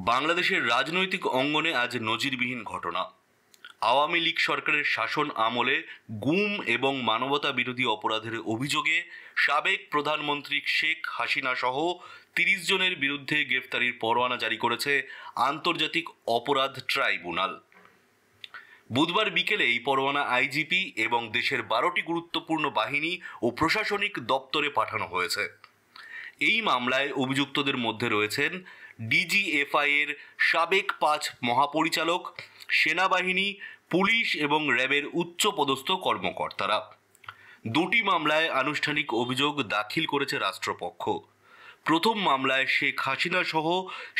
বাংলাদেশের রাজনৈতিক অঙ্গনে আজ নজিরবিহীন ঘটনা। আওয়ামী লীগ সরকারের শাসন আমলে গুম এবং মানবতা বিরোধী অপরাধের অভিযোগে সাবেক প্রধানমন্ত্রী শেখ হাসিনা সহ ৩০ জনের বিরুদ্ধে গ্রেফতারির পরোয়ানা জারি করেছে আন্তর্জাতিক অপরাধ ট্রাইব্যুনাল। বুধবার বিকেলে এই পরোয়ানা আইজিপি এবং দেশের ১২টি গুরুত্বপূর্ণ বাহিনী ও প্রশাসনিক দপ্তরে পাঠানো হয়েছে। এই মামলায় অভিযুক্তদের মধ্যে রয়েছেন ডিজিএফআই এর সাবেক ৫ মহাপরিচালক, সেনাবাহিনী, পুলিশ এবং র্যাবের উচ্চপদস্থ কর্মকর্তারা। দুটি মামলায় আনুষ্ঠানিক অভিযোগ দাখিল করেছে রাষ্ট্রপক্ষ। প্রথম মামলায় শেখ হাসিনা সহ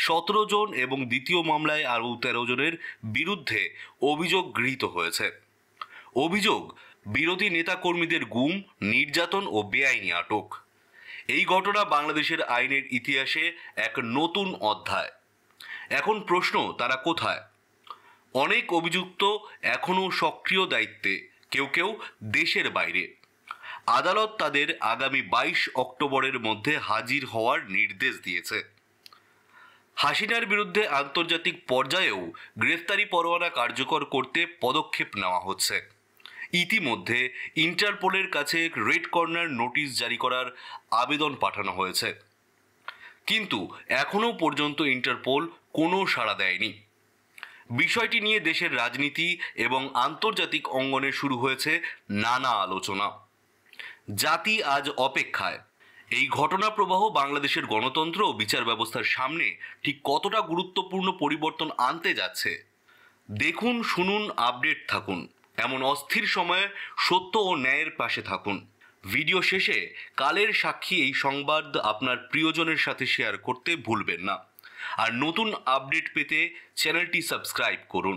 ১৭ জন এবং দ্বিতীয় মামলায় আরও ১৩ জনের বিরুদ্ধে অভিযোগ গৃহীত হয়েছে। অভিযোগ বিরোধী নেতাকর্মীদের গুম, নির্যাতন ও বেআইনি আটক। এই ঘটনা বাংলাদেশের আইনের ইতিহাসে এক নতুন অধ্যায়। এখন প্রশ্ন, তারা কোথায়? অনেক অভিযুক্ত এখনও সক্রিয় দায়িত্বে, কেউ কেউ দেশের বাইরে। আদালত তাদের আগামী ২২ অক্টোবরের মধ্যে হাজির হওয়ার নির্দেশ দিয়েছে। হাসিনার বিরুদ্ধে আন্তর্জাতিক পর্যায়েও গ্রেফতারি পরোয়ানা কার্যকর করতে পদক্ষেপ নেওয়া হচ্ছে। ইতিমধ্যে ইন্টারপোলের কাছে রেড কর্নার নোটিশ জারি করার আবেদন পাঠানো হয়েছে, কিন্তু এখনও পর্যন্ত ইন্টারপোল কোনো সাড়া দেয়নি। বিষয়টি নিয়ে দেশের রাজনীতি এবং আন্তর্জাতিক অঙ্গনে শুরু হয়েছে নানা আলোচনা। জাতি আজ অপেক্ষায়। এই ঘটনা প্রবাহ বাংলাদেশের গণতন্ত্র ও বিচার ব্যবস্থার সামনে ঠিক কতটা গুরুত্বপূর্ণ পরিবর্তন আনতে যাচ্ছে। দেখুন, শুনুন, আপডেট থাকুন। এমন অস্থির সময়ে সত্য ও ন্যায়ের পাশে থাকুন। ভিডিও শেষে কালের সাক্ষী এই সংবাদ আপনার প্রিয়জনের সাথে শেয়ার করতে ভুলবেন না। আর নতুন আপডেট পেতে চ্যানেলটি সাবস্ক্রাইব করুন।